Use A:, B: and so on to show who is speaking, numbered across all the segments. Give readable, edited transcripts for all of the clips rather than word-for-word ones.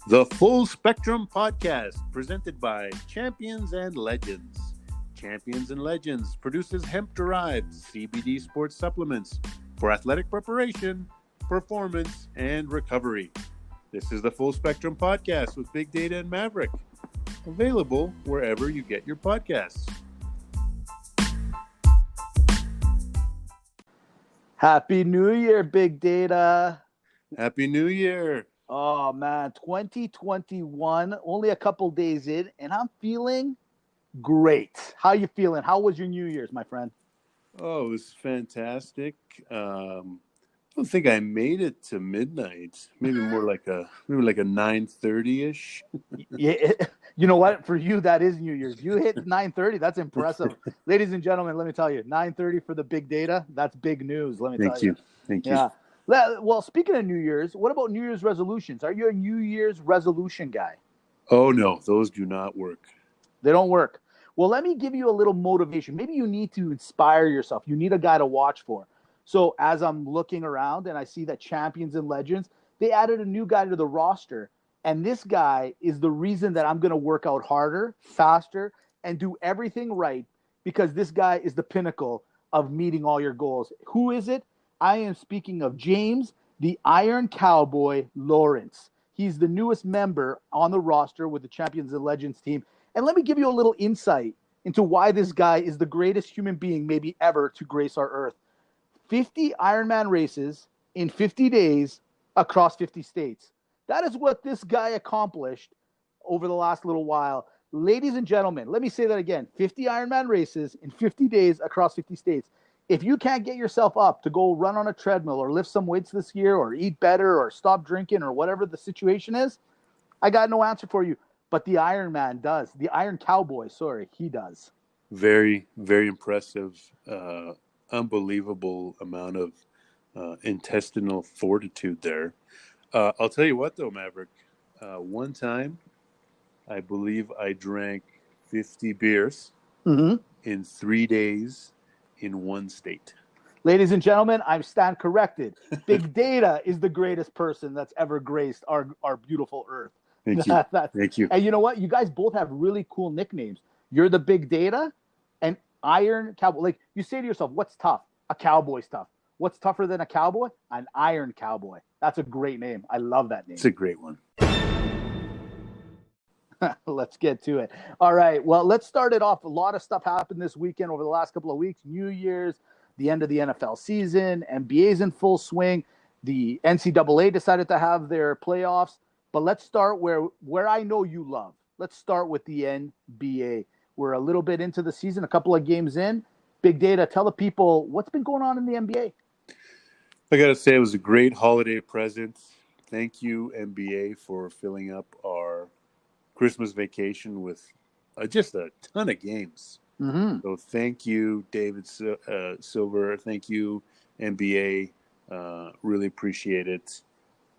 A: The Full Spectrum Podcast, presented by Champions and Legends. Champions and Legends produces hemp-derived CBD sports supplements for athletic preparation, performance, and recovery. This is the Full Spectrum Podcast with Big Data and Maverick, available wherever you get your podcasts.
B: Happy New Year, Big Data.
A: Happy New Year.
B: Oh, man, 2021, only a couple days in, and I'm feeling great. How you feeling? How was your New Year's, my friend?
A: Oh, it was fantastic. I don't think I made it to midnight. Maybe like a 9:30-ish.
B: Yeah, you know what? For you, that is New Year's. You hit 9:30. That's impressive. Ladies and gentlemen, let me tell you, 9:30 for the Big Data. That's big news. Let me tell you.
A: Thank you.
B: Yeah. Well, speaking of New Year's, what about New Year's resolutions? Are you a New Year's resolution guy?
A: Oh, no, those do not work.
B: They don't work. Well, let me give you a little motivation. Maybe you need to inspire yourself. You need a guy to watch for. So as I'm looking around and I see that Champions and Legends, they added a new guy to the roster. And this guy is the reason that I'm going to work out harder, faster, and do everything right, because this guy is the pinnacle of meeting all your goals. Who is it? I am speaking of James, the Iron Cowboy Lawrence. He's the newest member on the roster with the Champions and Legends team. And let me give you a little insight into why this guy is the greatest human being maybe ever to grace our earth. 50 Ironman races in 50 days across 50 states. That is what this guy accomplished over the last little while. Ladies and gentlemen, let me say that again. 50 Ironman races in 50 days across 50 states. If you can't get yourself up to go run on a treadmill or lift some weights this year or eat better or stop drinking or whatever the situation is, I got no answer for you. But the Iron Man does. The Iron Cowboy, he does.
A: Very, very impressive. Unbelievable amount of intestinal fortitude there. I'll tell you what, though, Maverick. One time, I believe I drank 50 beers in 3 days in one state.
B: Ladies and gentlemen, I stand corrected. Big Data is the greatest person that's ever graced our beautiful earth.
A: Thank you. Thank you.
B: And you know what? You guys both have really cool nicknames. You're the Big Data and Iron Cowboy. Like, you say to yourself, what's tough? A cowboy's tough. What's tougher than a cowboy? An Iron Cowboy. That's a great name. I love that name.
A: It's a great one.
B: Let's get to it. All right. Well, let's start it off. A lot of stuff happened this weekend over the last couple of weeks. New Year's, the end of the NFL season, NBA's in full swing. The NCAA decided to have their playoffs. But let's start where I know you love. Let's start with the NBA. We're a little bit into the season, a couple of games in. Big Data, tell the people what's been going on in the NBA.
A: I got to say, it was a great holiday present. Thank you, NBA, for filling up our Christmas vacation with just a ton of games.
B: Mm-hmm.
A: So thank you, David Silver. Thank you, NBA. Really appreciate it.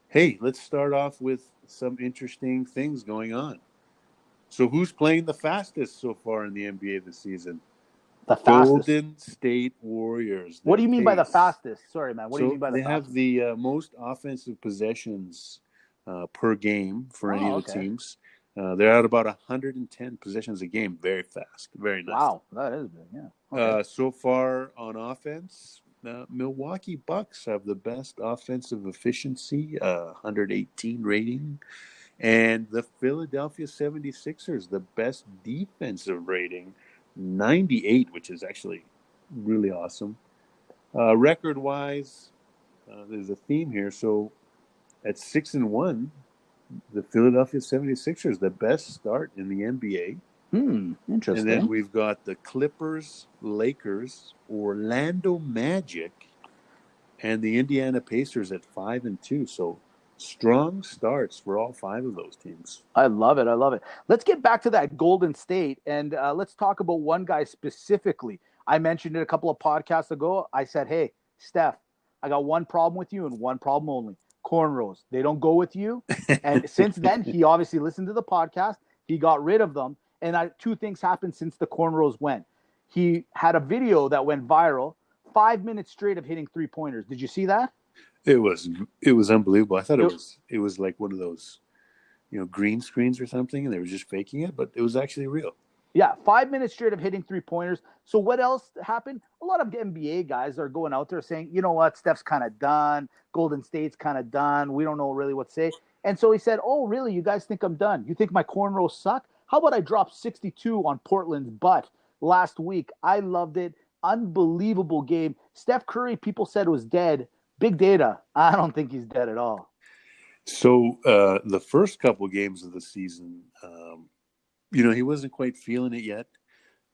A: Hey, let's start off with some interesting things going on. So who's playing the fastest so far in the NBA this season?
B: The fastest.
A: Golden State Warriors.
B: What do you mean by the fastest? Sorry, man. What do you mean by the fastest?
A: They have the most offensive possessions per game for any of the teams. They're at about 110 possessions a game. Very fast. Very nice.
B: Wow, that is big, yeah. Okay.
A: So far on offense, Milwaukee Bucks have the best offensive efficiency, 118 rating. And the Philadelphia 76ers, the best defensive rating, 98, which is actually really awesome. Record-wise, there's a theme here. So at 6-1, the Philadelphia 76ers, the best start in the NBA.
B: Interesting.
A: And then we've got the Clippers, Lakers, Orlando Magic, and the Indiana Pacers at 5-2. So strong starts for all five of those teams.
B: I love it. Let's get back to that Golden State, and let's talk about one guy specifically. I mentioned it a couple of podcasts ago. I said, hey, Steph, I got one problem with you and one problem only. Cornrows. They don't go with you. And since then, he obviously listened to the podcast. He got rid of them. And two things happened since the cornrows went. He had a video that went viral, 5 minutes straight of hitting three-pointers. Did you see that?
A: It was unbelievable. I thought it was like one of those green screens or something, and they were just faking it, but it was actually real.
B: Yeah, 5 minutes straight of hitting three-pointers. So what else happened? A lot of NBA guys are going out there saying, you know what, Steph's kind of done. Golden State's kind of done. We don't know really what to say. And so he said, oh, really? You guys think I'm done? You think my cornrows suck? How about I drop 62 on Portland's butt last week? I loved it. Unbelievable game. Steph Curry, people said was dead. Big data. I don't think he's dead at all.
A: So the first couple games of the season, he wasn't quite feeling it yet.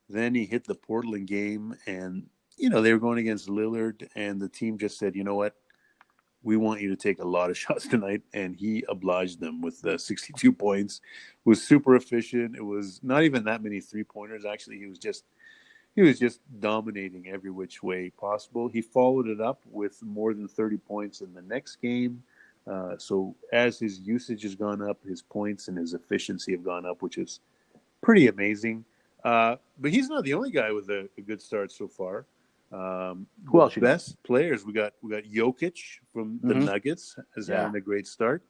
A: Then he hit the Portland game, and, they were going against Lillard, and the team just said, you know what? We want you to take a lot of shots tonight, and he obliged them with 62 points. It was super efficient. It was not even that many three-pointers. Actually, he was just dominating every which way possible. He followed it up with more than 30 points in the next game. So as his usage has gone up, his points and his efficiency have gone up, which is pretty amazing. But he's not the only guy with a good start so far.
B: Who else?
A: Best players, we got Jokic from the Nuggets is having a great start.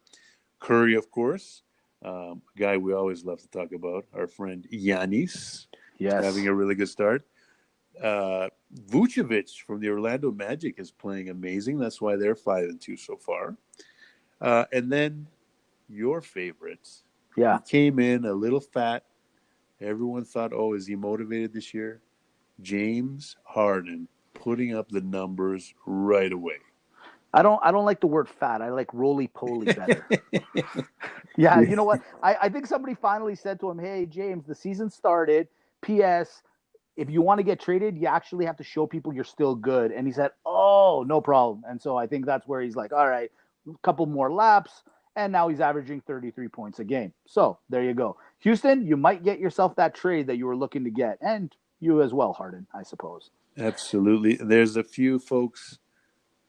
A: Curry, of course, a guy we always love to talk about. Our friend Giannis, having a really good start. Vucevic from the Orlando Magic is playing amazing. That's why they're 5-2 so far. And then your favorites.
B: Yeah,
A: he came in a little fat. Everyone thought, oh, is he motivated this year? James Harden putting up the numbers right away.
B: I don't like the word fat. I like roly-poly better. Yeah, you know what? I think somebody finally said to him, hey, James, the season started. P.S., if you want to get traded, you actually have to show people you're still good. And he said, oh, no problem. And so I think that's where he's like, all right, a couple more laps. And now he's averaging 33 points a game. So there you go. Houston, you might get yourself that trade that you were looking to get. And you as well, Harden, I suppose.
A: Absolutely. There's a few folks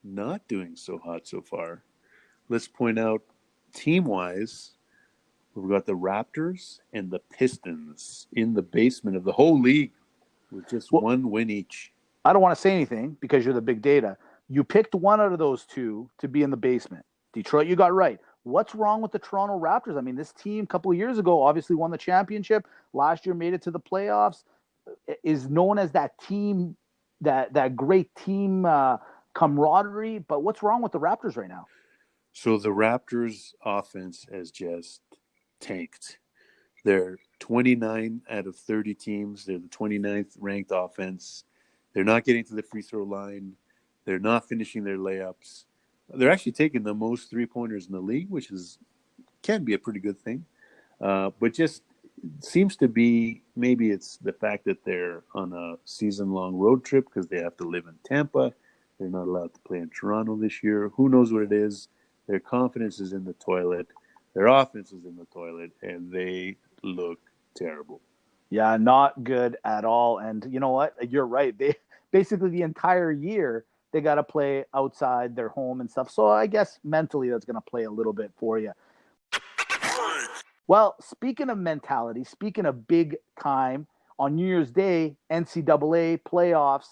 A: not doing so hot so far. Let's point out, team-wise, we've got the Raptors and the Pistons in the basement of the whole league with just one win each.
B: I don't want to say anything because you're the big data. You picked one out of those two to be in the basement. Detroit, you got right. What's wrong with the Toronto Raptors? I mean, this team a couple of years ago obviously won the championship. Last year made it to the playoffs. Is known as that team, that great team camaraderie. But what's wrong with the Raptors right now?
A: So the Raptors offense has just tanked. They're 29 out of 30 teams. They're the 29th ranked offense. They're not getting to the free throw line. They're not finishing their layups. They're actually taking the most three-pointers in the league, which can be a pretty good thing. But just seems to be, maybe it's the fact that they're on a season-long road trip because they have to live in Tampa. They're not allowed to play in Toronto this year. Who knows what it is? Their confidence is in the toilet. Their offense is in the toilet, and they look terrible.
B: Yeah, not good at all. And you know what? You're right. They basically the entire year they got to play outside their home and stuff. So I guess mentally that's going to play a little bit for you. Well, speaking of mentality, speaking of big time, on New Year's Day, NCAA playoffs,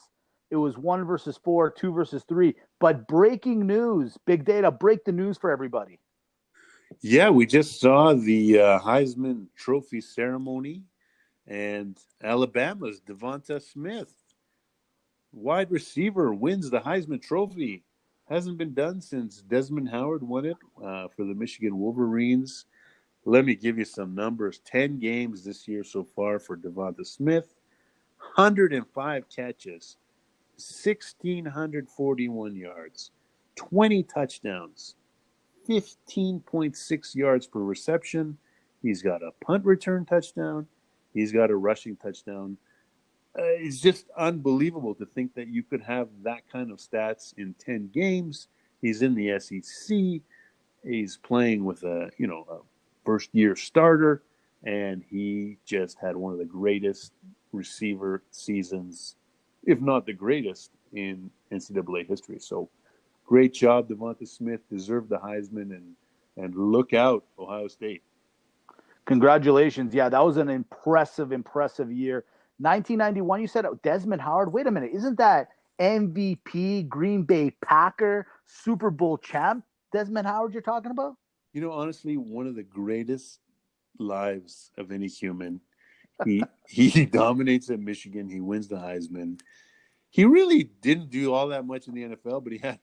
B: it was 1-4, 2-3. But breaking news, big data, break the news for everybody.
A: Yeah, we just saw the Heisman Trophy ceremony, and Alabama's Devonta Smith, wide receiver, wins the Heisman Trophy. Hasn't been done since Desmond Howard won it for the Michigan Wolverines. Let me give you some numbers. 10 games this year so far for Devonta Smith. 105 catches, 1,641 yards, 20 touchdowns, 15.6 yards per reception. He's got a punt return touchdown. He's got a rushing touchdown. It's just unbelievable to think that you could have that kind of stats in 10 games. He's in the SEC. He's playing with a first-year starter, and he just had one of the greatest receiver seasons, if not the greatest, in NCAA history. So great job, Devonta Smith. Deserved the Heisman, and look out, Ohio State.
B: Congratulations. Yeah, that was an impressive year. 1991, you said Desmond Howard. Wait a minute. Isn't that MVP, Green Bay Packer, Super Bowl champ Desmond Howard you're talking about?
A: Honestly, one of the greatest lives of any human. He dominates at Michigan. He wins the Heisman. He really didn't do all that much in the NFL, but he had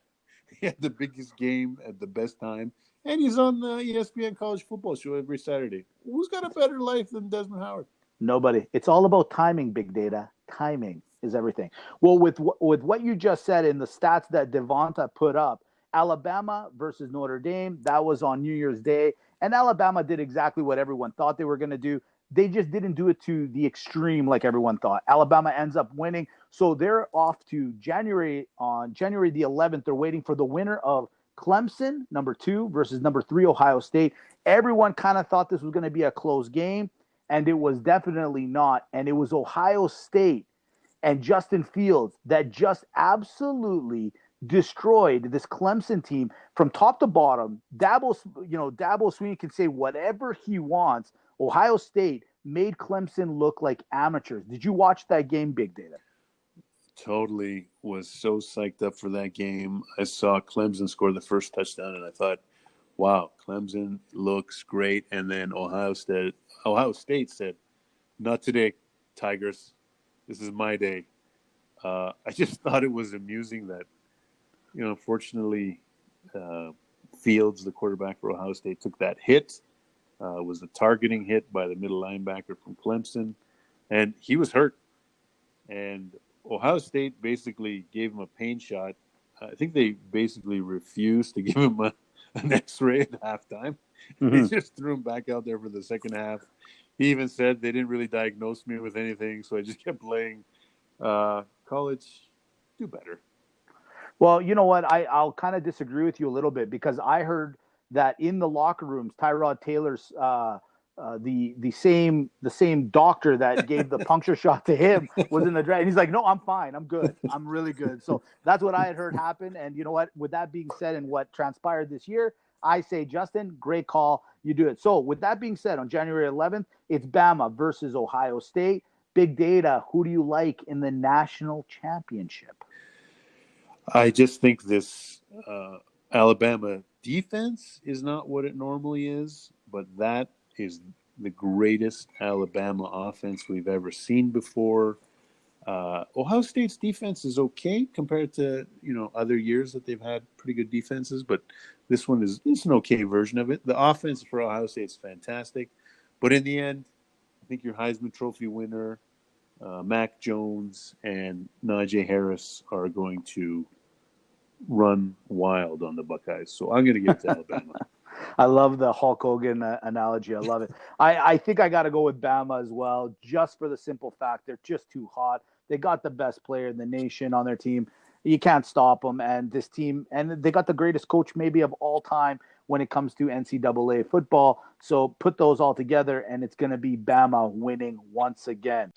A: the biggest game at the best time, and he's on the ESPN College Football Show every Saturday. Who's got a better life than Desmond Howard?
B: Nobody. It's all about timing, big data. Timing is everything. Well, with what you just said in the stats that Devonta put up, Alabama versus Notre Dame, that was on New Year's Day, and Alabama did exactly what everyone thought they were going to do. They just didn't do it to the extreme like everyone thought. Alabama ends up winning, so they're off to January the 11th. They're waiting for the winner of Clemson, number 2, versus number 3, Ohio State. Everyone kind of thought this was going to be a close game, and it was definitely not. And it was Ohio State and Justin Fields that just absolutely destroyed this Clemson team from top to bottom. Dabo Swinney can say whatever he wants. Ohio State made Clemson look like amateurs. Did you watch that game, Big Data?
A: Totally was so psyched up for that game. I saw Clemson score the first touchdown, and I thought, wow, Clemson looks great. And then Ohio State said, not today, Tigers. This is my day. I just thought it was amusing that, unfortunately, Fields, the quarterback for Ohio State, took that hit. Was a targeting hit by the middle linebacker from Clemson, and he was hurt. And Ohio State basically gave him a pain shot. I think they basically refused to give him an X-ray at halftime. Mm-hmm. They just threw him back out there for the second half. He even said they didn't really diagnose me with anything, so I just kept playing. College, do better.
B: Well, you know what? I'll kind of disagree with you a little bit because I heard that in the locker rooms, Tyrod Taylor's the same doctor that gave the puncture shot to him was in the draft. And he's like, no, I'm fine. I'm good. I'm really good. So that's what I had heard happen. And you know what? With that being said and what transpired this year, I say, Justin, great call. You do it. So with that being said, on January 11th, it's Bama versus Ohio State. Big Data, who do you like in the national championship?
A: I just think this Alabama defense is not what it normally is, but that is the greatest Alabama offense we've ever seen before. Ohio State's defense is okay compared to other years that they've had pretty good defenses, but this one is an okay version of it. The offense for Ohio State is fantastic, but in the end, I think your Heisman Trophy winner, Mac Jones and Najee Harris, are going to run wild on the Buckeyes. So I'm going to give it to Alabama.
B: I love the Hulk Hogan analogy. I love it. I think I got to go with Bama as well, just for the simple fact they're just too hot. They got the best player in the nation on their team. You can't stop them. And this team, and they got the greatest coach maybe of all time when it comes to NCAA football. So put those all together, and it's going to be Bama winning once again.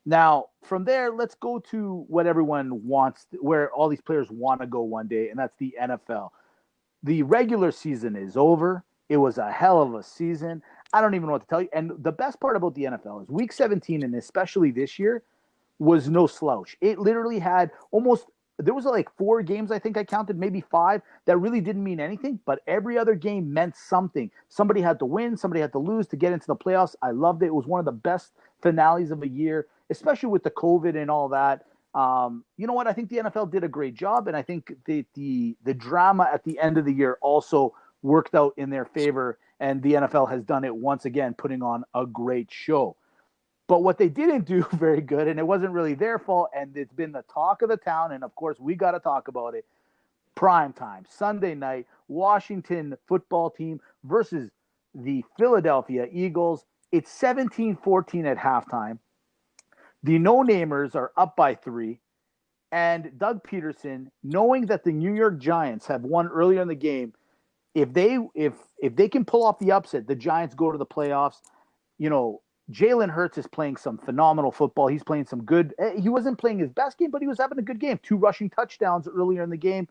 B: Now, from there, let's go to what everyone wants, where all these players want to go one day, and that's the NFL. The regular season is over. It was a hell of a season. I don't even know what to tell you. And the best part about the NFL is Week 17, and especially this year, was no slouch. It literally had there was like 4 games, I think I counted, maybe 5, that really didn't mean anything, but every other game meant something. Somebody had to win, somebody had to lose to get into the playoffs. I loved it. It was one of the best finales of a year, especially with the COVID and all that. You know what? I think the NFL did a great job, and I think the drama at the end of the year also worked out in their favor, and the NFL has done it once again, putting on a great show. But what they didn't do very good, and it wasn't really their fault, and it's been the talk of the town, and of course we got to talk about it, prime time, Sunday night, Washington football team versus the Philadelphia Eagles. It's 17-14 at halftime. The no-namers are up by 3, and Doug Peterson, knowing that the New York Giants have won earlier in the game, if they can pull off the upset, the Giants go to the playoffs. Jalen Hurts is playing some phenomenal football. He's playing some good. He wasn't playing his best game, but he was having a good game. 2 rushing touchdowns earlier in the game.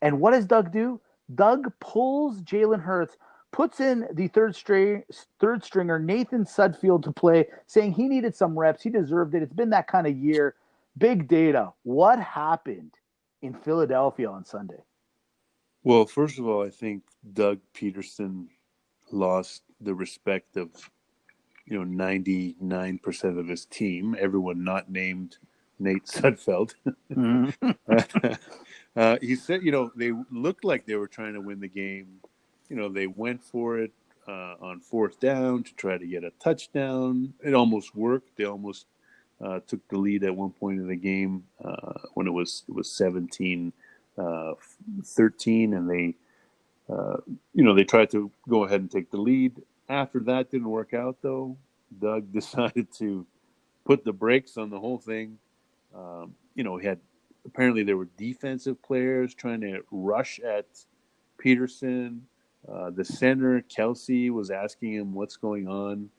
B: And what does Doug do? Doug pulls Jalen Hurts, puts in the third stringer, Nathan Sudfeld, to play, saying he needed some reps. He deserved it. It's been that kind of year. Big Data, what happened in Philadelphia on Sunday?
A: Well, first of all, I think Doug Peterson lost the respect of 99% of his team. Everyone not named Nate Sudfeld.
B: Mm-hmm.
A: He said, they looked like they were trying to win the game. They went for it on fourth down to try to get a touchdown. It almost worked. They almost took the lead at one point in the game when it was 17-13, and they tried to go ahead and take the lead. After that didn't work out, though. Doug decided to put the brakes on the whole thing. Apparently there were defensive players trying to rush at Peterson. The center, Kelsey, was asking him what's going on.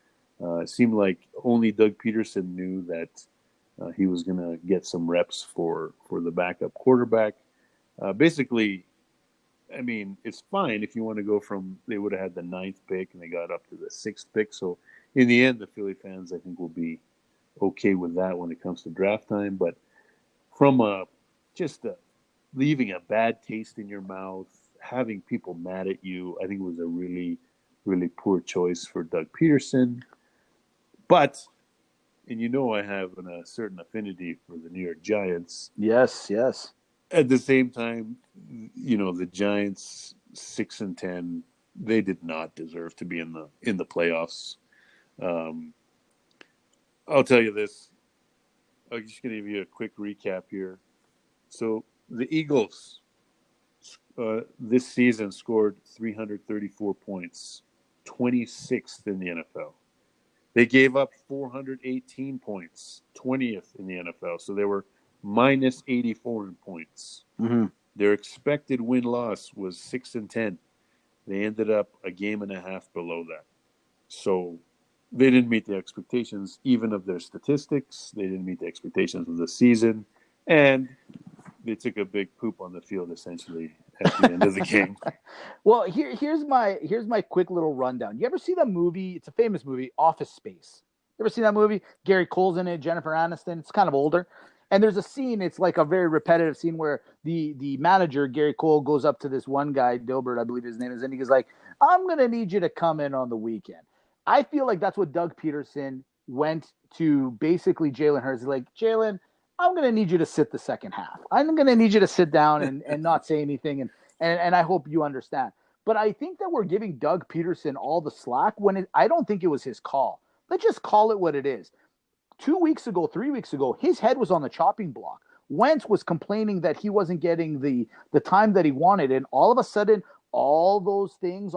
A: It seemed like only Doug Peterson knew that he was going to get some reps for the backup quarterback. Basically, I mean, it's fine if you want to go from, they would have had the 9th pick and they got up to the 6th pick. So in the end, the Philly fans, I think, will be okay with that when it comes to draft time. But from leaving a bad taste in your mouth, having people mad at you, I think it was a really, really poor choice for Doug Peterson. But, and I have a certain affinity for the New York Giants.
B: Yes.
A: At the same time, the Giants 6-10, they did not deserve to be in the playoffs. I'll tell you this. I'm just going to give you a quick recap here. So the Eagles this season scored 334 points, 26th in the NFL. They gave up 418 points, 20th in the NFL. So they were minus 84 in points.
B: Mm-hmm.
A: Their expected win-loss was 6-10. They ended up a game and a half below that. So they didn't meet the expectations even of their statistics. They didn't meet the expectations of the season. And they took a big poop on the field, essentially, at the end of the game.
B: Well, here's my quick little rundown. You ever see that movie? It's a famous movie, Office Space. You ever seen that movie? Gary Cole's in it, Jennifer Aniston. It's kind of older. And there's a scene, it's like a very repetitive scene where the manager, Gary Cole, goes up to this one guy, Dilbert, I believe his name is, and he goes like, I'm going to need you to come in on the weekend. I feel like that's what Doug Peterson went to basically Jalen Hurts. Like, Jalen, I'm going to need you to sit the second half. I'm going to need you to sit down and not say anything. And I hope you understand. But I think that we're giving Doug Peterson all the slack when I don't think it was his call. Let's just call it what it is. 3 weeks ago, his head was on the chopping block. Wentz was complaining that he wasn't getting the time that he wanted. And all of a sudden, all those things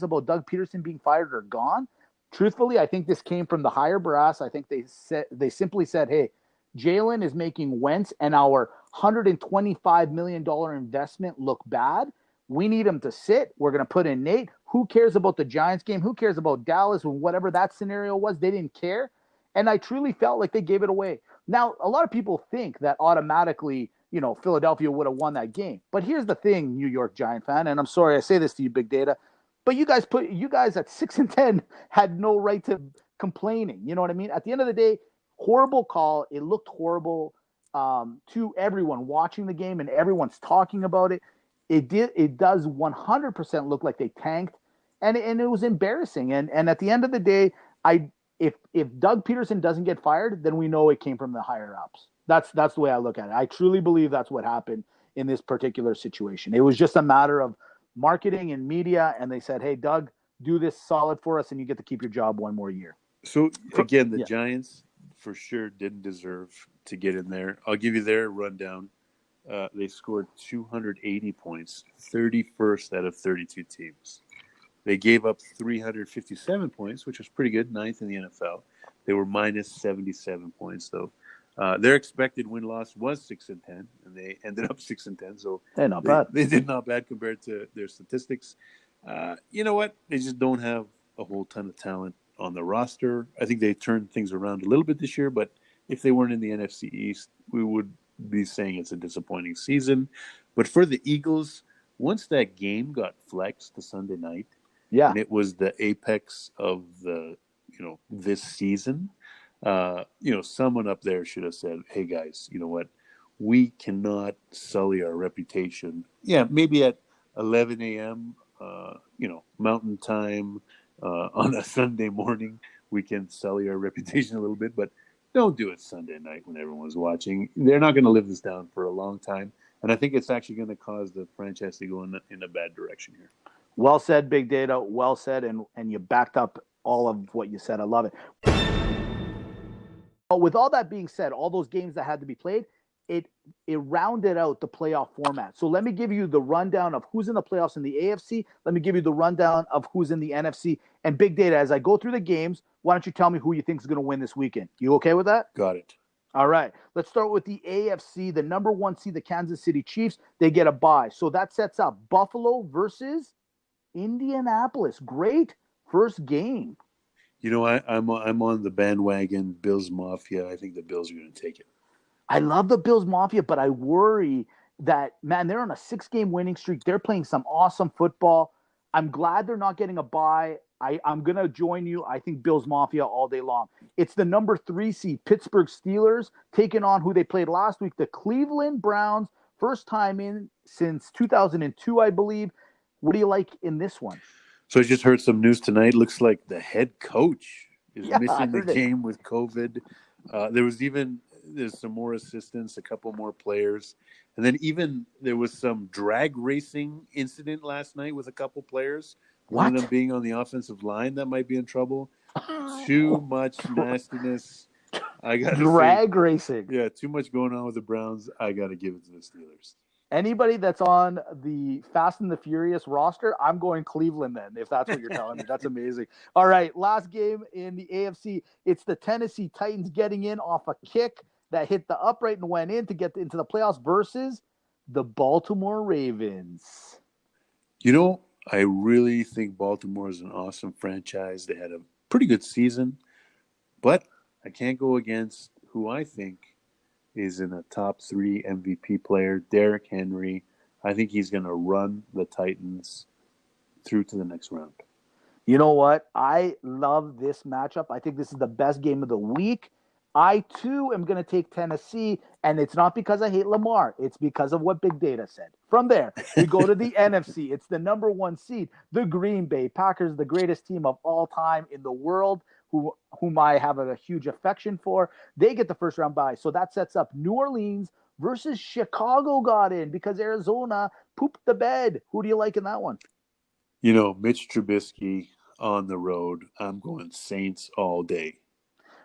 B: about Doug Peterson being fired are gone. Truthfully, I think this came from the higher brass. I think they simply said, hey, Jalen is making Wentz and our $125 million investment look bad. We need him to sit. We're going to put in Nate. Who cares about the Giants game? Who cares about Dallas? Whatever that scenario was, they didn't care. And I truly felt like they gave it away. Now, a lot of people think that automatically, Philadelphia would have won that game. But here's the thing, New York Giant fan, and I'm sorry I say this to you, Big Data, but you guys at 6-10 had no right to complaining. You know what I mean? At the end of the day, horrible call. It looked horrible to everyone watching the game, and everyone's talking about it. It does 100% look like they tanked, and it was embarrassing. And at the end of the day, if Doug Peterson doesn't get fired, then we know it came from the higher ups. That's the way I look at it. I truly believe that's what happened in this particular situation. It was just a matter of marketing and media, and they said, hey, Doug, do this solid for us, and you get to keep your job one more year.
A: So, again, the Giants for sure didn't deserve to get in there. I'll give you their rundown. They scored 280 points, 31st out of 32 teams. They gave up 357 points, which was pretty good, 9th in the NFL. They were minus 77 points, though. Their expected win-loss was 6-10, and they ended up 6-10. So
B: not bad.
A: They did not bad compared to their statistics. You know what? They just don't have a whole ton of talent on the roster. I think they turned things around a little bit this year, but if they weren't in the NFC East, we would be saying it's a disappointing season. But for the Eagles, once that game got flexed to Sunday night, and it was the apex of this season, someone up there should have said, hey guys, you know what? We cannot sully our reputation. Yeah, maybe at 11 a.m., Mountain Time, on a Sunday morning. We can sully our reputation a little bit, but don't do it Sunday night when everyone's watching. They're not going to live this down for a long time. And I think it's actually going to cause the franchise to go in a bad direction here.
B: Well said, Big Data. Well said, and you backed up all of what you said. I love it. But with all that being said, all those games that had to be played, it rounded out the playoff format. So let me give you the rundown of who's in the playoffs in the AFC. Let me give you the rundown of who's in the NFC. And Big Data, as I go through the games, why don't you tell me who you think is going to win this weekend? You okay with that?
A: Got it.
B: All right. Let's start with the AFC. The number 1 seed, the Kansas City Chiefs, they get a bye. So that sets up Buffalo versus Indianapolis. Great first game.
A: You know, I'm on the bandwagon Bills Mafia. I think the Bills are going to take it.
B: I love the Bills Mafia, but I worry that, man, they're on a 6-game winning streak. They're playing some awesome football. I'm glad they're not getting a bye. I'm going to join you. I think Bills Mafia all day long. It's the number 3 seed, Pittsburgh Steelers, taking on who they played last week, the Cleveland Browns, first time in since 2002, I believe. What do you like in this one?
A: So I just heard some news tonight. Looks like the head coach is
B: I
A: missing the
B: heard it.
A: game with COVID. There's some more assistants, a couple more players. And then even there was some drag racing incident last night with a couple players. One of
B: What?
A: them being on the offensive line that might be in trouble. Too much nastiness. I got to say,
B: Drag racing.
A: yeah, too much going on with the Browns. I got to give it to the Steelers.
B: Anybody that's on the Fast and the Furious roster, I'm going Cleveland then, if that's what you're telling me. That's amazing. All right, last game in the AFC. It's the Tennessee Titans getting in off a kick that hit the upright and went in to get into the playoffs versus the Baltimore Ravens.
A: You know, I really think Baltimore is an awesome franchise. They had a pretty good season, but I can't go against who I think is in a top 3 MVP player, Derrick Henry. I think he's going to run the Titans through to the next round.
B: You know what? I love this matchup. I think this is the best game of the week. I, too, am going to take Tennessee, and it's not because I hate Lamar. It's because of what Big Data said. From there, we go to the NFC. It's the number 1 seed, the Green Bay Packers, the greatest team of all time in the world, whom I have a huge affection for. They get the first round bye. So that sets up New Orleans versus Chicago got in because Arizona pooped the bed. Who do you like in that one?
A: You know, Mitch Trubisky on the road. I'm going Saints all day.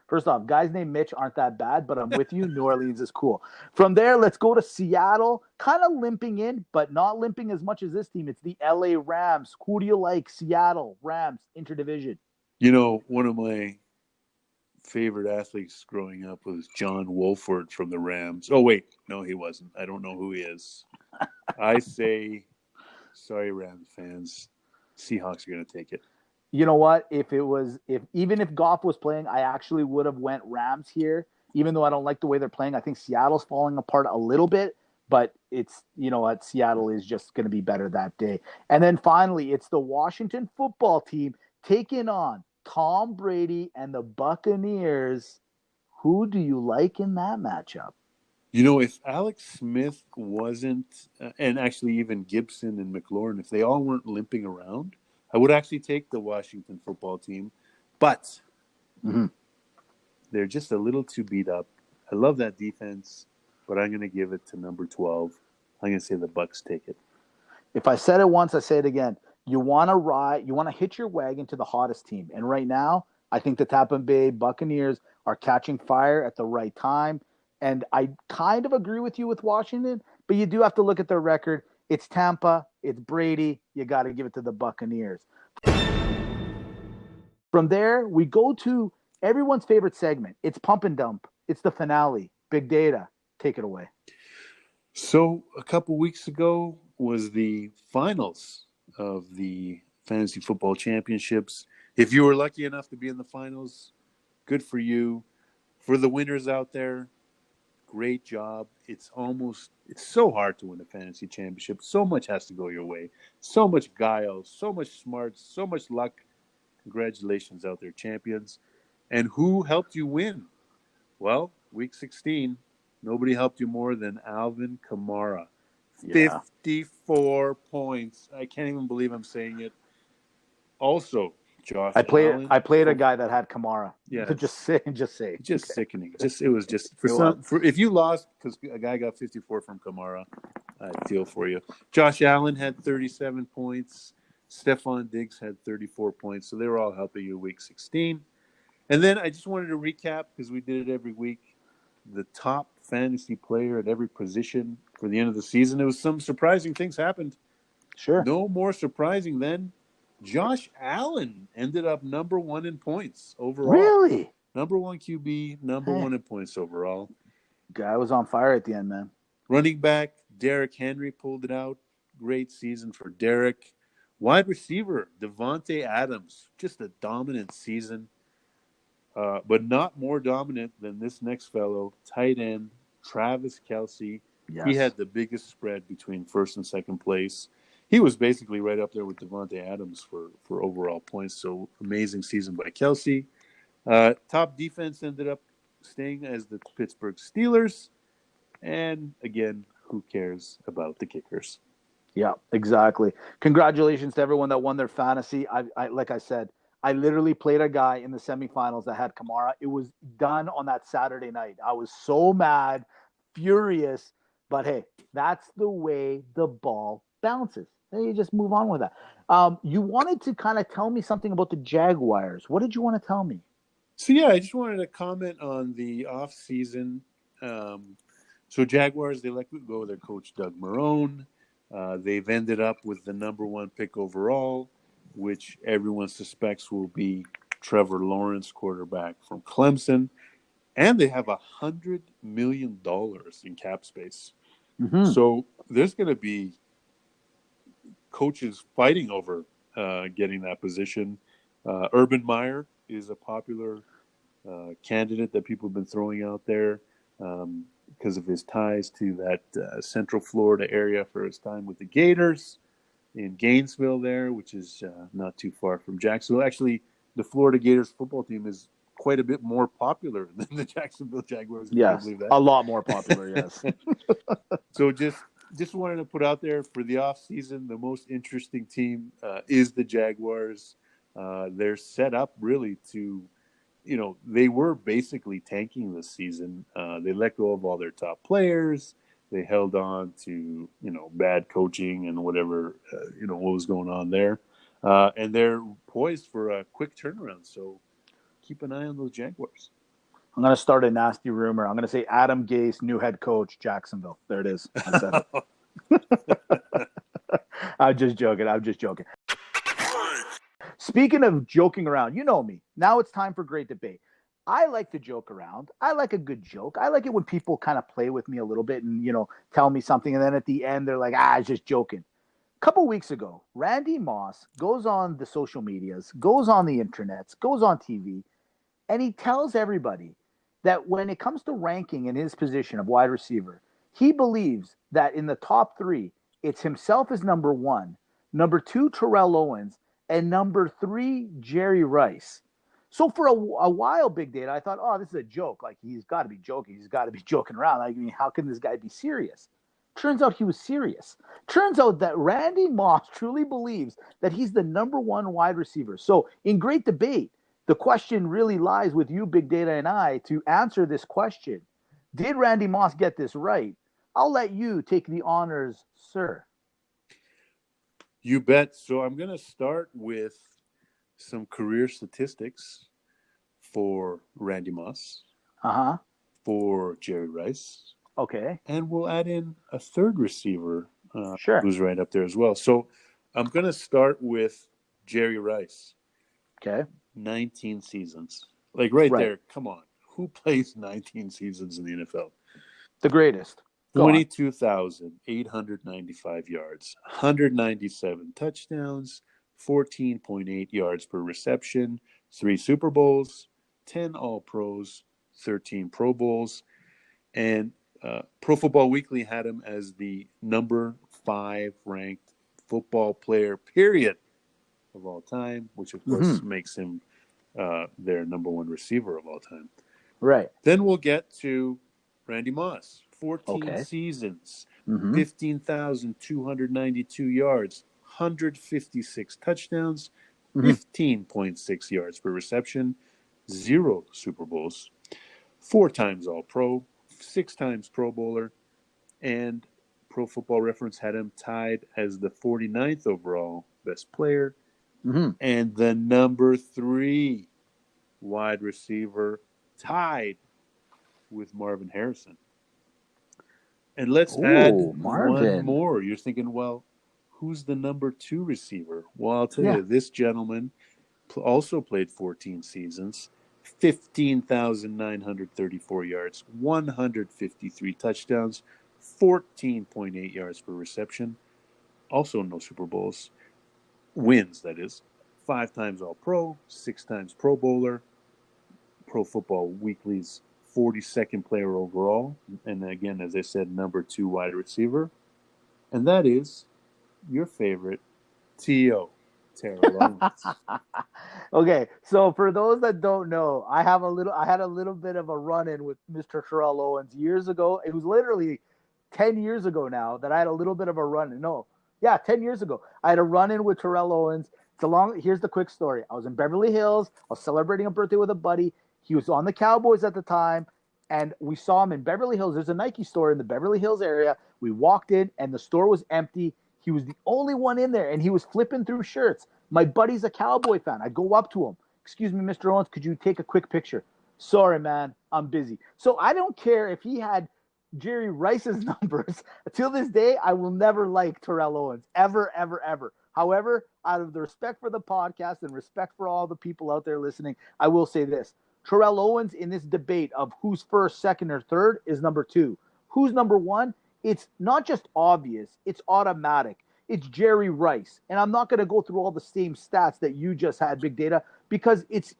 B: First off, guys named Mitch aren't that bad, but I'm with you. New Orleans is cool. From there, let's go to Seattle. Kind of limping in, but not limping as much as this team. It's the LA Rams. Who do you like? Seattle, Rams, interdivision.
A: You know, one of my favorite athletes growing up was John Wolford from the Rams. Oh, wait. No, he wasn't. I don't know who he is. I say, sorry, Rams fans, Seahawks are going to take it.
B: You know what? Even if Goff was playing, I actually would have went Rams here. Even though I don't like the way they're playing, I think Seattle's falling apart a little bit. But it's, you know what, Seattle is just going to be better that day. And then finally, it's the Washington football team taking on Tom Brady and the Buccaneers. Who do you like in that matchup?
A: You know, if Alex Smith wasn't, and actually even Gibson and McLaurin, if they all weren't limping around, I would actually take the Washington football team. But they're just a little too beat up. I love that defense, but I'm going to give it to number 12. I'm going to say the Bucs take it.
B: If I said it once, I say it again. You want to hitch your wagon to the hottest team. And right now, I think the Tampa Bay Buccaneers are catching fire at the right time. And I kind of agree with you with Washington, but you do have to look at their record. It's Tampa, it's Brady. You got to give it to the Buccaneers. From there, we go to everyone's favorite segment. It's Pump and Dump. It's the finale. Big Data, take it away.
A: So a couple weeks ago was the finals of the Fantasy Football Championships. If you were lucky enough to be in the finals, good for you. For the winners out there, great job. It's so hard to win a fantasy championship. So much has to go your way. So much guile, so much smarts, so much luck. Congratulations out there, champions. And who helped you win? Well, week 16, nobody helped you more than Alvin Kamara.
B: Yeah.
A: 54 points. I can't even believe I'm saying it. Also, Josh
B: I
A: Allen.
B: played a guy that had Kamara.
A: Yeah,
B: To just say.
A: just sickening. It was just if you lost because a guy got 54 from Kamara, I feel for you. Josh Allen had 37 points. Stephon Diggs had 34 points. So they were all helping you week 16. And then I just wanted to recap, because we did it every week, the top fantasy player at every position for the end of the season. It was some surprising things happened.
B: Sure.
A: No more surprising than Josh Allen ended up number one in points overall.
B: Really?
A: Number one QB, number one in points overall.
B: Guy was on fire at the end, man.
A: Running back, Derrick Henry pulled it out. Great season for Derrick. Wide receiver, Devontae Adams, just a dominant season. But not more dominant than this next fellow, tight end, Travis Kelce.
B: Yes.
A: He had the biggest spread between first and second place. He was basically right up there with Devontae Adams for overall points. So amazing season by Kelce. Top defense ended up staying as the Pittsburgh Steelers. And again, who cares about the kickers?
B: Yeah, exactly. Congratulations to everyone that won their fantasy. I like I said, I literally played a guy in the semifinals that had Kamara. It was done on that Saturday night. I was so mad, furious, but hey, that's the way the ball bounces. You just move on with that. You wanted to kind of tell me something about the Jaguars. What did you want to tell me?
A: So yeah, I just wanted to comment on the off season. So Jaguars, they let go of their coach Doug Marrone. They've ended up with the number one pick overall, which everyone suspects will be Trevor Lawrence, quarterback from Clemson. And they have $100 million in cap space.
B: Mm-hmm.
A: So there's going to be coaches fighting over getting that position. Urban Meyer is a popular candidate that people have been throwing out there because of his ties to that Central Florida area for his time with the Gators in Gainesville there, which is not too far from Jacksonville. Actually, the Florida Gators football team is quite a bit more popular than the Jacksonville Jaguars.
B: Yes,
A: you believe that.
B: A lot more popular, yes.
A: So just wanted to put out there for the offseason, the most interesting team is the Jaguars. They're set up really to, they were basicly tanking this season. They let go of all their top players. They held on to, bad coaching and whatever, what was going on there. And they're poised for a quick turnaround. So keep an eye on those Jaguars.
B: I'm going to start a nasty rumor. I'm going to say Adam Gase, new head coach, Jacksonville. There it is. I said it. I'm just joking. Speaking of joking around, you know me. Now it's time for great debate. I like to joke around. I like a good joke. I like it when people kind of play with me a little bit and, tell me something. And then at the end, they're like, I was just joking. A couple weeks ago, Randy Moss goes on the social medias, goes on the internets, goes on TV, and he tells everybody that when it comes to ranking in his position of wide receiver, he believes that in the top three, it's himself as number one, number two, Terrell Owens, and number three, Jerry Rice. So for a while, Big Data, I thought, oh, this is a joke. Like, he's got to be joking. He's got to be joking around. I mean, how can this guy be serious? Turns out he was serious. Turns out that Randy Moss truly believes that he's the number one wide receiver. So in great debate, the question really lies with you, Big Data, and I to answer this question. Did Randy Moss get this right? I'll let you take the honors, sir.
A: You bet. So I'm going to start with some career statistics for Randy Moss, for Jerry Rice.
B: Okay.
A: And we'll add in a third receiver
B: sure.
A: who's right up there as well. So I'm going to start with Jerry Rice.
B: Okay.
A: 19 seasons. Like right there, come on. Who plays 19 seasons in the NFL?
B: The greatest.
A: 22,895 yards, 197 touchdowns, 14.8 yards per reception, 3 Super Bowls, 10 All-Pros, 13 Pro Bowls, and Pro Football Weekly had him as the number 5 ranked football player, period, of all time, which of course makes him their number one receiver of all time.
B: Right.
A: Then we'll get to Randy Moss. 14 seasons, 15,292 yards, 156 touchdowns, 15.6 yards per reception, 0 Super Bowls, 4 times All-Pro, 6 times Pro Bowler, and Pro Football Reference had him tied as the 49th overall best player and the number 3 wide receiver, tied with Marvin Harrison. And let's add one more. You're thinking, well, who's the number 2 receiver? Well, I'll tell you, this gentleman also played 14 seasons, 15,934 yards, 153 touchdowns, 14.8 yards per reception, also no Super Bowls, wins, that is, 5 times All-Pro, 6 times Pro Bowler, Pro Football Weekly's 42nd player overall, and again, as I said, number 2 wide receiver, and that is your favorite T.O., Terrell Owens.
B: Okay, so for those that don't know, I had a little bit of a run-in with Mr. Terrell Owens years ago. It was literally 10 years ago now that I had a little bit of a run-in. 10 years ago. I had a run-in with Terrell Owens. Here's the quick story. I was in Beverly Hills. I was celebrating a birthday with a buddy. He was on the Cowboys at the time, and we saw him in Beverly Hills. There's a Nike store in the Beverly Hills area. We walked in, and the store was empty. He was the only one in there, and he was flipping through shirts. My buddy's a Cowboy fan. I go up to him. Excuse me, Mr. Owens, could you take a quick picture? Sorry, man, I'm busy. So I don't care if he had Jerry Rice's numbers. Till this day, I will never like Terrell Owens. Ever, ever, ever. However, out of the respect for the podcast and respect for all the people out there listening, I will say this. Terrell Owens in this debate of who's first, second, or third is number 2. Who's number 1? It's not just obvious. It's automatic. It's Jerry Rice. And I'm not going to go through all the same stats that you just had, Big Data, because it's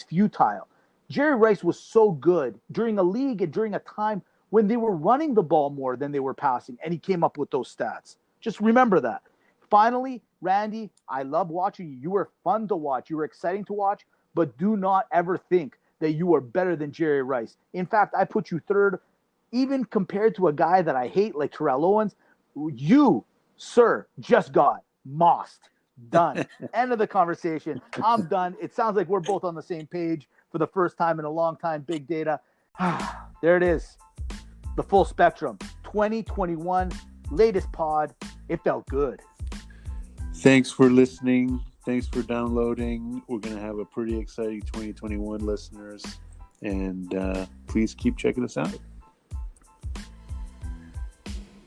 B: futile. Jerry Rice was so good during a league and during a time when they were running the ball more than they were passing, and he came up with those stats. Just remember that. Finally, Randy, I love watching you. You were fun to watch. You were exciting to watch, but do not ever think that you are better than Jerry Rice. In fact, I put you third, even compared to a guy that I hate like Terrell Owens. You, sir, just got mossed. Done. End of the conversation. I'm done. It sounds like we're both on the same page for the first time in a long time. Big Data. There it is. The full spectrum. 2021, latest pod. It felt good.
A: Thanks for listening. Thanks for downloading. We're going to have a pretty exciting 2021, listeners. And please keep checking us out.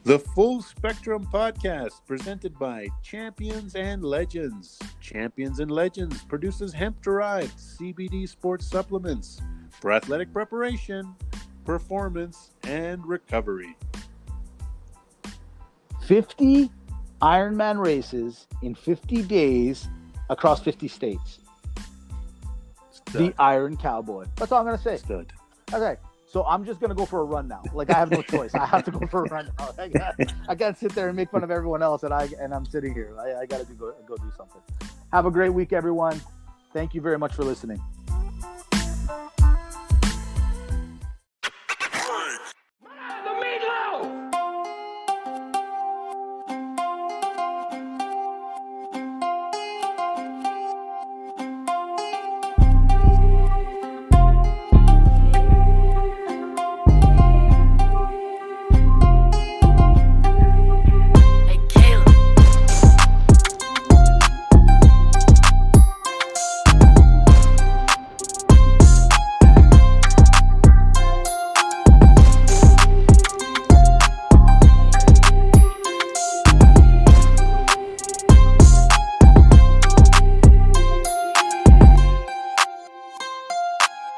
A: The Full Spectrum Podcast, presented by Champions and Legends. Champions and Legends produces hemp-derived CBD sports supplements for athletic preparation, performance, and recovery.
B: 50 Ironman races in 50 days across 50 states.
A: Stud.
B: The Iron Cowboy. That's all I'm going to say.
A: Stud.
B: Okay. So I'm just going to go for a run now. Like, I have no choice. I have to go for a run now. I got to sit there and make fun of everyone else, and I'm sitting here. I got to go do something. Have a great week, everyone. Thank you very much for listening.